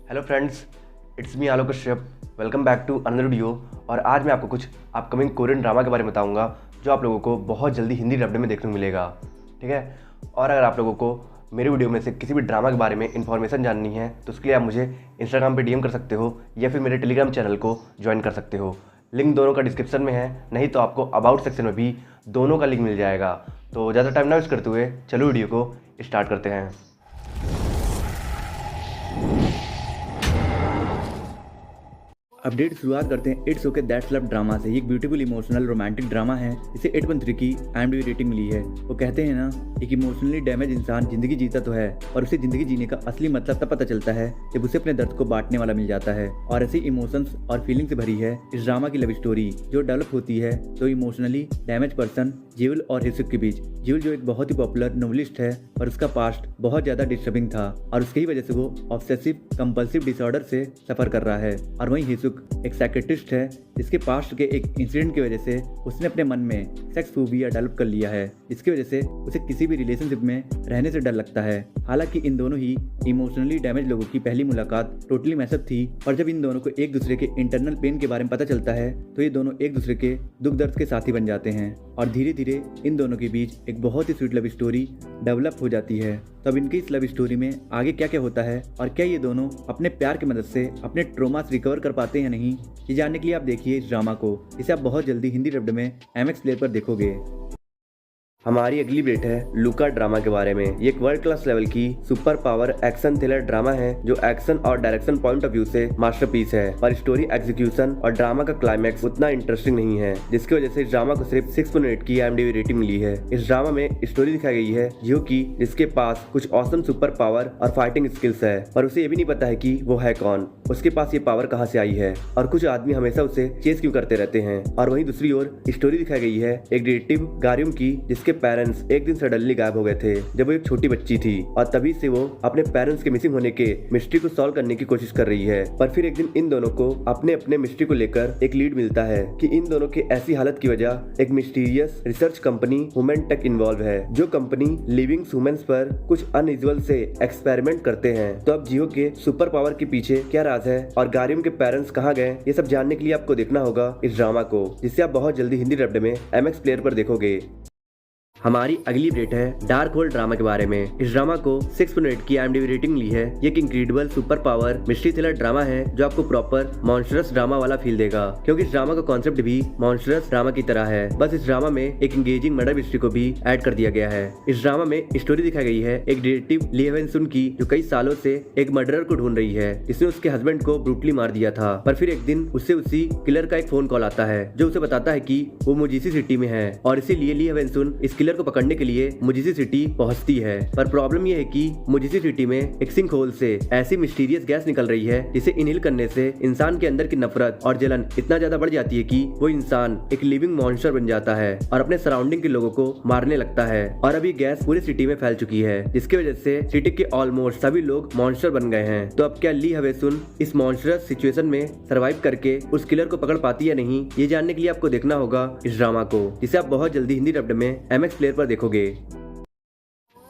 Hello friends, it's me Alok Kashyap. Welcome back to another video. और आज मैं आपको कुछ अपकमिंग कोरियन ड्रामा के बारे में बताऊंगा जो आप लोगों को बहुत जल्दी हिंदी डब्ड में देखने को मिलेगा। ठीक है। और अगर आप लोगों को मेरे वीडियो में से किसी भी ड्रामा के बारे में इन्फॉर्मेशन जाननी है तो उसके लिए आप मुझे इंस्टाग्राम पे डीएम कर सकते हो या फिर मेरे टेलीग्राम चैनल को ज्वाइन कर सकते हो। लिंक दोनों का डिस्क्रिप्शन में है, नहीं तो आपको अबाउट सेक्शन में भी दोनों का लिंक मिल जाएगा। तो ज़्यादा टाइम ना वेस्ट करते हुए चलो वीडियो को स्टार्ट करते हैं। अपडेट शुरुआत करते हैं it's okay that's love drama से। ये एक ब्यूटीफुल इमोशनल रोमांटिक ड्रामा है। इसे 8.3 की IMDb रेटिंग मिली है। वो कहते हैं ना, एक इमोशनली डैमेज इंसान जिंदगी जीता तो है और उसे जिंदगी जीने का असली मतलब तब पता चलता है जब उसे अपने दर्द को बांटने वाला मिल जाता है। और ऐसे इमोशंस और फीलिंग से भरी है इस ड्रामा की लव स्टोरी, जो डेवलप होती है तो इमोशनली डैमेज पर्सन जिवल और हिसुक के बीच। जिवल जो एक बहुत ही पॉपुलर नोवेलिस्ट है और उसका पास्ट बहुत ज्यादा डिस्टर्बिंग था और उसकी वजह से वो ऑब्सेसिव कंपल्सिव डिसऑर्डर से सफर कर रहा है। और वहीं हिसुक एक साइकियाट्रिस्ट है जिसके पास्ट के एक इंसिडेंट की वजह से उसने अपने मन में सेक्स फोबिया डेवलप कर लिया है, जिसकी वजह से उसे किसी भी रिलेशनशिप में रहने से डर लगता है। हालांकि इन दोनों ही इमोशनली डैमेज लोगों की पहली मुलाकात टोटली मैसअप थी और जब इन दोनों को एक दूसरे के इंटरनल पेन के बारे में पता चलता है तो ये दोनों एक दूसरे के दुख दर्द के साथी बन जाते हैं और धीरे धीरे इन दोनों के बीच एक बहुत ही स्वीट लव स्टोरी डेवलप हो जाती है। तो अब इनकी इस लव स्टोरी में आगे क्या क्या होता है और क्या ये दोनों अपने प्यार की मदद से अपने ट्रोमा से रिकवर कर पाते हैं या नहीं, ये जानने के लिए आप देखिए इस ड्रामा को। इसे आप बहुत जल्दी हिंदी डब्ड में MX प्लेयर पर देखोगे। हमारी अगली अपडेट है लूका ड्रामा के बारे में। ये एक वर्ल्ड क्लास लेवल की super power action thriller drama है जो एक्शन और डायरेक्शन पॉइंट ऑफ व्यू से मास्टरपीस है, पर स्टोरी एग्जीक्यूशन और ड्रामा का क्लाइमैक्स उतना इंटरेस्टिंग नहीं है, जिसकी वजह से इस ड्रामा को सिर्फ 6.8 की IMDb रेटिंग मिली है। इस ड्रामा में स्टोरी दिखाई गई है जियो की, जिसके पास कुछ ऑसम सुपर पावर और फाइटिंग स्किल्स है, पर उसे ये भी नहीं पता है कि वो है कौन, उसके पास ये पावर कहाँ से आई है और कुछ आदमी हमेशा उसे चेस क्यों करते रहते हैं। और वहीं दूसरी ओर स्टोरी दिखाई गई है एक डिटेक्टिव गारियम की, जिसके पेरेंट्स एक दिन सडनली गायब हो गए थे जब वो एक छोटी बच्ची थी और तभी से वो अपने पेरेंट्स के मिसिंग होने के मिस्ट्री को सॉल्व करने की कोशिश कर रही है। पर फिर एक दिन इन दोनों को अपने अपने मिस्ट्री को लेकर एक लीड मिलता है कि इन दोनों की ऐसी हालत की वजह एक mysterious research company human tech involve है, जो कंपनी लिविंग ह्यूमंस पर कुछ अनयूजुअल से एक्सपेरिमेंट करते हैं। तो अब जियो के सुपर पावर के पीछे क्या राज है और गारियम के पेरेंट्स कहाँ गए, ये सब जानने के लिए आपको देखना होगा इस ड्रामा को, जिसे आप बहुत जल्दी हिंदी डब्ड में MX प्लेयर पर देखोगे। हमारी अगली अपडेट है डार्क होल ड्रामा के बारे में। इस ड्रामा को 6.8 की IMDb रेटिंग मिली है। ये एक incredible super power mystery thriller drama है जो आपको प्रॉपर मॉन्स्टरस ड्रामा वाला फील देगा, क्योंकि इस ड्रामा का कॉन्सेप्ट भी मॉन्स्टरस ड्रामा की तरह है, बस इस ड्रामा में एक एंगेजिंग मर्डर मिस्ट्री को भी ऐड कर दिया गया है। इस ड्रामा में स्टोरी दिखाई गई है एक डिटेक्टिव ली हेवन सुन की, जो कई सालों से एक मर्डरर को ढूंढ रही है जिसने उसके हस्बैंड को ब्रूटली मार दिया था। पर फिर एक दिन उससे उसी किलर का एक फोन कॉल आता है जो उसे बताता है कि वो मुजीसी सिटी में है और इसीलिए ली हेवन सुन इस किलर को पकड़ने के लिए मुजीसी सिटी पहुंचती है। पर प्रॉब्लम यह है कि मुजीसी सिटी में एक सिंक होल से ऐसी मिस्टीरियस गैस निकल रही है जिसे इनहेल करने से इंसान के अंदर की नफरत और जलन इतना ज्यादा बढ़ जाती है कि वो इंसान एक लिविंग मॉन्स्टर बन जाता है और अपने सराउंडिंग के लोगों को मारने लगता है। और अभी गैस पूरी सिटी में फैल चुकी है, जिसकी वजह से सिटी के ऑलमोस्ट सभी लोग मॉन्स्टर बन गए हैं। तो अब क्या ली हवेसुन इस मॉन्स्टरस सिचुएशन में सर्वाइव करके उस किलर को पकड़ पाती है नहीं, ये जानने के लिए आपको देखना होगा इस ड्रामा को, जिसे आप बहुत जल्दी हिंदी डब्ड में MX प्लेयर पर देखोगे।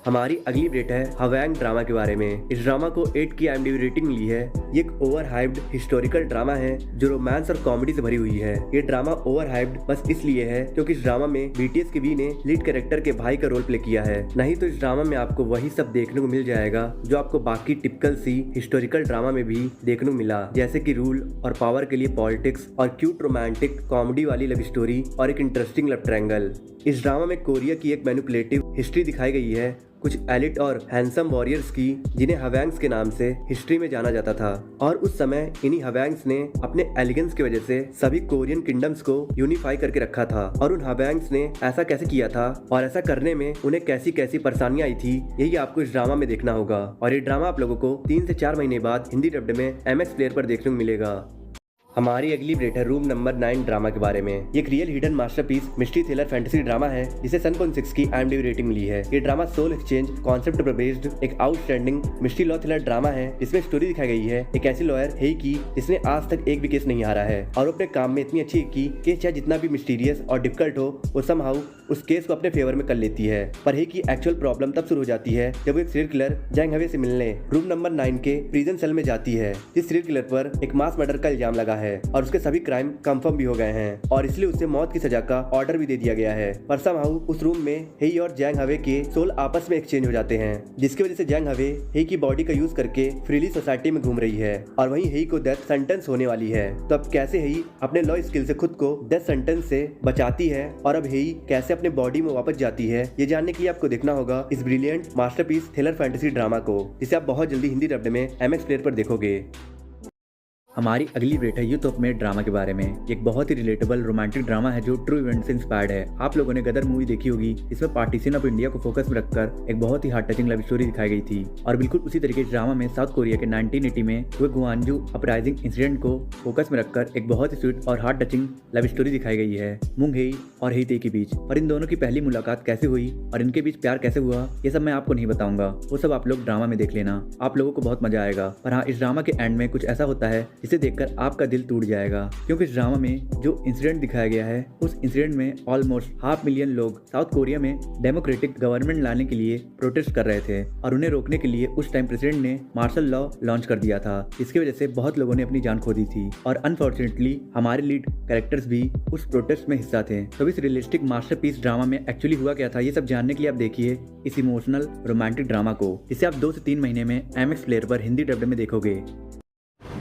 हमारी अगली अपडेट है हवेंग ड्रामा के बारे में। इस ड्रामा को 8 की IMDb रेटिंग मिली है। ये एक ओवर हाइप्ड हिस्टोरिकल ड्रामा है जो रोमांस और कॉमेडी से भरी हुई है। ये ड्रामा ओवर हाइप्ड बस इसलिए है क्योंकि इस ड्रामा में BTS के वी ने लीड कैरेक्टर के भाई का रोल प्ले किया है, नहीं तो इस ड्रामा में आपको वही सब देखने को मिल जाएगा जो आपको बाकी टिपिकल सी हिस्टोरिकल ड्रामा में भी देखने को मिला, जैसे कि रूल और पावर के लिए पॉलिटिक्स और क्यूट रोमांटिक कॉमेडी वाली लव स्टोरी और एक इंटरेस्टिंग लव ट्रायंगल। इस ड्रामा में कोरिया की एक मैनिपुलेटिव हिस्ट्री दिखाई गई है, कुछ एलिट और हैंडसम वॉरियर्स की, जिन्हें हवेंग्स के नाम से हिस्ट्री में जाना जाता था। और उस समय इन्हीं हवेंग्स ने अपने एलिगेंस की वजह से सभी कोरियन किंगडम्स को यूनिफाई करके रखा था। और उन हवेंग्स ने ऐसा कैसे किया था और ऐसा करने में उन्हें कैसी कैसी परेशानियां आई थी, यही आपको इस ड्रामा में देखना होगा। और ये ड्रामा आप लोगों को 3 से 4 महीने बाद हिंदी डब्ड में MX प्लेयर पर देखने को मिलेगा। हमारी अगली अपडेट है रूम नंबर 9 ड्रामा के बारे में। ये एक real hidden masterpiece mystery thriller fantasy drama है जिसे 7.6 की IMDb रेटिंग मिली है। ये ड्रामा सोल एक्सचेंज कॉन्सेप्ट पर बेस्ड एक outstanding mystery law thriller drama है, जिसमें स्टोरी दिखाई गई है एक ऐसी लॉयर है की जिसने आज तक एक भी केस नहीं हारा है और अपने काम में इतनी अच्छी की केस चाहे जितना भी मिस्टीरियस और डिफिकल्ट हो वो समहाउ उस केस को अपने फेवर में कर लेती है। पर हे की एक्चुअल प्रॉब्लम तब शुरू हो जाती है जब वो एक सीरियल किलर जैंग हवे से मिलने रूम नंबर 9 के प्रिजन सेल में जाती है। इस सीरियल किलर पर एक मास मर्डर का इल्जाम लगा है और उसके सभी क्राइम कंफर्म भी हो गए हैं और इसलिए उसे मौत की सजा का ऑर्डर भी दे दिया गया है। पर समहाउ उस रूम में हेई और जैंग हवे के सोल आपस में एक्सचेंज हो जाते हैं, जिसकी वजह से जैंग हवे हेई की बॉडी का यूज करके फ्रीली सोसाइटी में घूम रही है और वहीं हेई को डेथ सेंटेंस होने वाली है। तो अब कैसे हेई अपने लॉ स्किल से खुद को डेथ सेंटेंस से बचाती है और अब हेई कैसे अपने बॉडी में वापस जाती है, ये जानने के लिए आपको देखना होगा इस brilliant masterpiece thriller fantasy drama को, जिसे आप बहुत जल्दी हिंदी डब्ड में MX प्लेयर पर देखोगे। हमारी अगली अपडेट है यूथ ऑफ मेड ड्रामा के बारे में। एक बहुत ही रिलेटेबल रोमांटिक ड्रामा है जो ट्रू इवेंट से इंस्पायर्ड है। आप लोगों ने गदर मूवी देखी होगी। इसमें पार्टीशन ऑफ इंडिया को फोकस में रखकर एक बहुत ही हार्ट टचिंग लव स्टोरी दिखाई गई थी और बिल्कुल उसी तरीके से ड्रामा में साउथ कोरिया के 1980 में हुए गुआंजू अपराइजिंग इंसिडेंट को फोकस में रखकर एक बहुत ही स्वीट और हार्ट टचिंग लव स्टोरी दिखाई गई है मुंग हेई और हेई ते के बीच। और इन दोनों की पहली मुलाकात कैसे हुई और इनके बीच प्यार कैसे हुआ, ये सब मैं आपको नहीं बताऊंगा, वो सब आप लोग ड्रामा में देख लेना, आप लोगों को बहुत मजा आएगा। पर हाँ, इस ड्रामा के एंड में कुछ ऐसा होता है जिसे देखकर आपका दिल टूट जाएगा, क्योंकि इस ड्रामा में जो इंसिडेंट दिखाया गया है उस इंसिडेंट में ऑलमोस्ट 500 मिलियन लोग साउथ कोरिया में डेमोक्रेटिक गवर्नमेंट लाने के लिए प्रोटेस्ट कर रहे थे और उन्हें रोकने के लिए उस टाइम प्रेसिडेंट ने मार्शल लॉ लॉन्च कर दिया था। इसकी वजह से बहुत लोगों ने अपनी जान खो दी थी और अनफॉर्चुनेटली हमारे लीड कैरेक्टर्स भी उस प्रोटेस्ट में हिस्सा थे। तो इस रियलिस्टिक मास्टरपीस ड्रामा में एक्चुअली हुआ क्या था, ये सब जानने के लिए आप देखिए इस इमोशनल रोमांटिक ड्रामा को, जिसे आप 2 से 3 महीने में MX प्लेयर पर हिंदी डब्ड में देखोगे।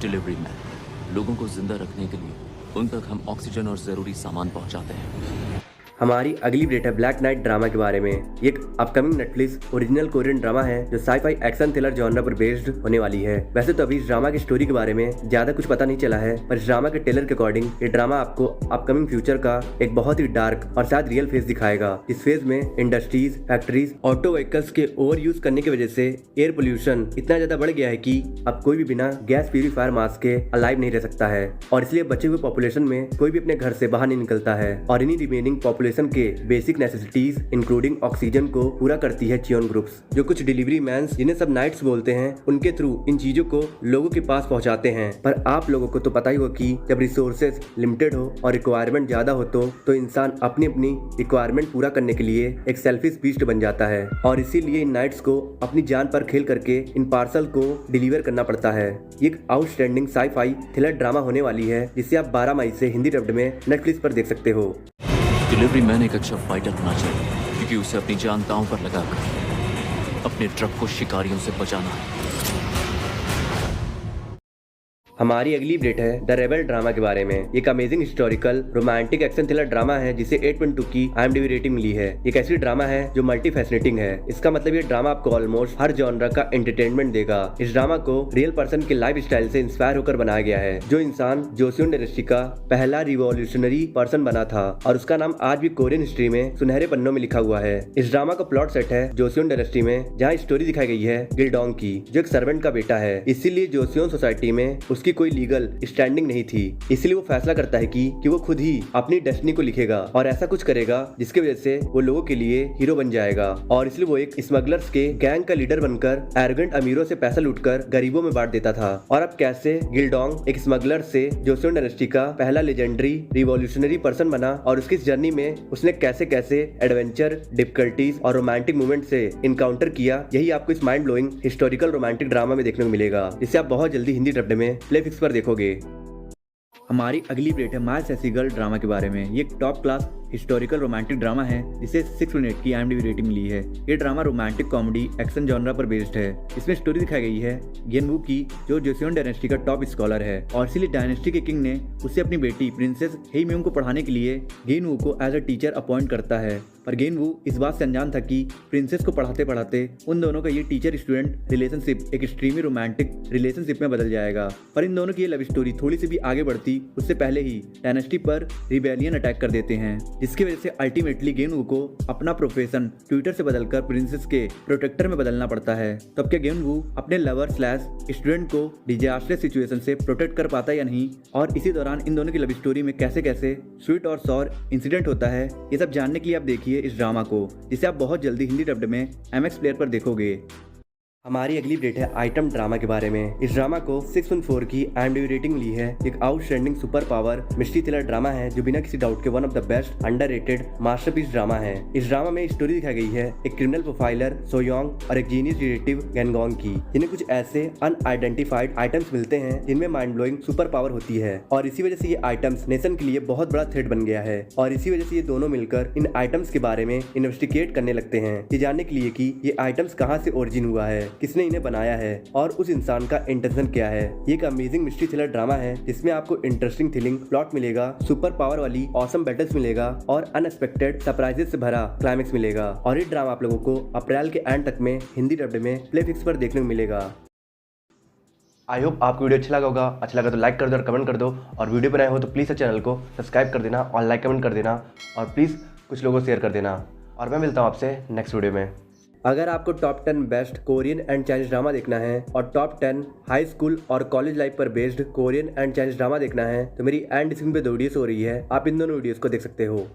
डिलीवरी मैन, लोगों को जिंदा रखने के लिए उन तक हम ऑक्सीजन और जरूरी सामान पहुंचाते हैं। हमारी अगली अपडेट है ब्लैक नाइट ड्रामा के बारे में। ये एक upcoming Netflix original Korean drama है जो साई-फाई एक्शन थ्रिलर जॉनर पर बेस्ड होने वाली है। वैसे तो अभी इस ड्रामा की स्टोरी के बारे में ज्यादा कुछ पता नहीं चला है, पर इस ड्रामा के ट्रेलर के अकॉर्डिंग ये ड्रामा आपको अपकमिंग फ्यूचर का एक बहुत ही डार्क और शायद रियल फेस दिखाएगा। इस फेज में इंडस्ट्रीज, फैक्ट्रीज, ऑटो व्हीकल्स के ओवर यूज करने की वजह से एयर पोल्यूशन इतना ज्यादा बढ़ गया है कि अब कोई भी बिना गैस प्यूरीफायर मास्क के अलाइव नहीं रह सकता है और इसलिए बचे हुए पॉपुलेशन में कोई भी अपने घर से बाहर नहीं निकलता है और इन्हीं रिमेनिंग पॉपुलेशन के बेसिक नेसेसिटीज इंक्लूडिंग ऑक्सीजन को पूरा करती है चियोन ग्रुप्स, जो कुछ डिलीवरी मैन्स जिन्हें सब नाइट्स बोलते हैं उनके थ्रू इन चीजों को लोगों के पास पहुंचाते हैं। पर आप लोगों को तो पता ही हो कि जब रिसोर्सेज लिमिटेड हो और रिक्वायरमेंट ज्यादा हो तो इंसान अपनी अपनी रिक्वायरमेंट पूरा करने के लिए एक सेल्फिश बीस्ट बन जाता है और इसीलिए इन नाइट्स को अपनी जान पर खेल करके इन पार्सल को डिलीवर करना पड़ता है। ये एक आउटस्टैंडिंग साई-फाई थ्रिलर ड्रामा होने वाली है जिसे आप 12 मई से हिंदी डब्ड में नेटफ्लिक्स पर देख सकते हो। डिलीवरी मैन एक अच्छा फाइटर होना चाहिए क्योंकि उसे अपनी जान दांव पर लगाकर अपने ट्रक को शिकारियों से बचाना है। हमारी अगली अपडेट है द रेबल ड्रामा के बारे में। एक amazing historical romantic action thriller drama है जिसे 8.2 की IMDb रेटिंग मिली है। एक ऐसी ड्रामा है जो मल्टी फैसिनेटिंग है। इसका मतलब ये ड्रामा आपको ऑलमोस्ट हर जॉनर का एंटरटेनमेंट देगा। इस ड्रामा को रियल पर्सन के लाइफ स्टाइल से इंस्पायर होकर बनाया गया है। जो इंसान जोसियोन इंडस्ट्री का पहला रिवॉल्यूशनरी पर्सन बना था और उसका नाम आज भी कोरियन हिस्ट्री में सुनहरे पन्नों में लिखा हुआ है। इस ड्रामा का प्लॉट सेट है जोसियोन इंडस्ट्री में, जहाँ स्टोरी दिखाई गई है गिलडोंग की, जो एक सर्वेंट का बेटा है। इसीलिए जोसियोन सोसाइटी में उसकी कोई लीगल स्टैंडिंग नहीं थी, इसलिए वो फैसला करता है कि वो खुद ही अपनी डेस्टिनी को लिखेगा और ऐसा कुछ करेगा जिसकी वजह से वो लोगों के लिए हीरो बन जाएगा। और इसलिए वो एक स्मगलर्स के गैंग का लीडर बनकर एरोगेंट अमीरों से पैसा लूटकर गरीबों में बांट देता था। और अब कैसे गिलडोंग एक स्मगलर से जोसियोन इंडस्ट्री का पहला लेजेंडरी रिवॉल्यूशनरी पर्सन बना और उसकी जर्नी में उसने कैसे कैसे एडवेंचर, डिफिकल्टीज और रोमांटिक मूवमेंट से इनकाउंटर किया, यही आपको इस mind blowing historical romantic drama में देखने को मिलेगा, जिसे आप बहुत जल्दी हिंदी डब्ड में प्लेफिक्स पर देखोगे। हमारी अगली अपडेट है माय सेक्सी गर्ल ड्रामा के बारे में। ये एक top class historical romantic drama है जिसे 6.8 की IMDb रेटिंग मिली है। ये drama romantic comedy action genre पर बेस्ड है। इसमें स्टोरी दिखाई गई है गेनवू की, जो जोसियोन डायनेस्टी का टॉप स्कॉलर है और इसीलिए डायनेस्टी के किंग ने उसे अपनी बेटी प्रिंसेस हेईम्यूंग को पढ़ाने के लिए गेनवू को एज अ टीचर अपॉइंट करता है। पर गेनवू इस बात से अनजान था कि प्रिंसेस को पढ़ाते पढ़ाते उन दोनों का ये टीचर स्टूडेंट रिलेशनशिप एक एक्सट्रीमली रोमांटिक रिलेशनशिप में बदल जाएगा। पर इन दोनों की ये लव स्टोरी थोड़ी सी भी आगे बढ़ती उससे पहले ही डायनेस्टी पर रिबेलियन अटैक कर देते हैं, जिसकी वजह से अल्टीमेटली गेनवू को अपना प्रोफेशन ट्विटर से बदलकर प्रिंसेस के प्रोटेक्टर में बदलना पड़ता है। तब क्या गेनवू अपने लवर स्लैश स्टूडेंट को डिजास्टरस सिचुएशन से प्रोटेक्ट कर पाता या नहीं, और इसी दौरान इन दोनों की लव स्टोरी में कैसे कैसे स्वीट और सॉर इंसिडेंट होता है, ये सब जानने के लिए आप देखिए इस ड्रामा को, जिसे आप बहुत जल्दी हिंदी डब्ड में MX प्लेयर पर देखोगे। हमारी अगली अपडेट है आइटम ड्रामा के बारे में। इस ड्रामा को 6.4 की IMDb रेटिंग मिली है। एक outstanding super power mystery thriller drama है जो बिना किसी डाउट के one of the best underrated masterpiece drama है। इस ड्रामा में स्टोरी दिखाई गई है एक क्रिमिनल प्रोफाइलर सोयोंग और एक जीनियस डिटेक्टिव गैंगोंग की, जिन्हें कुछ ऐसे अनआइडेंटिफाइड आइटम्स मिलते हैं जिनमें माइंड ब्लोइंग सुपर पावर होती है और इसी वजह से ये आइटम्स नेशन के लिए बहुत बड़ा थ्रेट बन गया है और इसी वजह से ये दोनों मिलकर इन आइटम्स के बारे में इन्वेस्टिगेट करने लगते हैं, ये जानने के लिए कि ये आइटम्स कहाँ से ओरिजिन हुआ है, किसने इन्हें बनाया है और उस इंसान का इंटेंशन क्या है। ये एक अमेजिंग मिस्ट्री थ्रिलर ड्रामा है जिसमें आपको इंटरेस्टिंग थ्रिलिंग प्लॉट मिलेगा, सुपर पावर वाली ऑसम बैटल्स मिलेगा और अनएक्सपेक्टेड सरप्राइजेस से भरा क्लाइमेक्स मिलेगा और ये ड्रामा आप लोगों को अप्रैल के एंड तक में हिंदी डब्ड में प्लेफिक्स पर देखने को मिलेगा। आई होप आपको वीडियो अच्छा लगा होगा। अच्छा लगा तो लाइक कर दो और कमेंट कर दो और वीडियो बनाए हो तो प्लीज़ चैनल को सब्सक्राइब कर देना और लाइक कमेंट कर देना और प्लीज़ कुछ लोगों को शेयर कर देना और मैं मिलता हूँ आपसे नेक्स्ट वीडियो में। अगर आपको top 10 best Korean and Chinese drama देखना है और टॉप 10 हाई स्कूल और कॉलेज लाइफ पर based Korean and Chinese drama देखना है तो मेरी एंड स्क्रीन पे 2 वीडियोस हो रही है, आप इन दोनों वीडियोस को देख सकते हो।